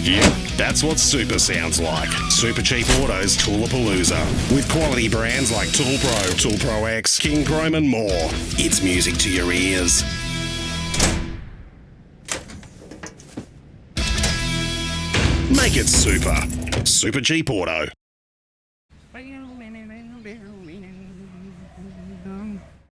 Yep, that's what super sounds like. Supercheap Auto's Toolapalooza. With quality brands like ToolPRO, ToolPRO X, Kincrome and more. It's music to your ears. Make it super. Supercheap Auto.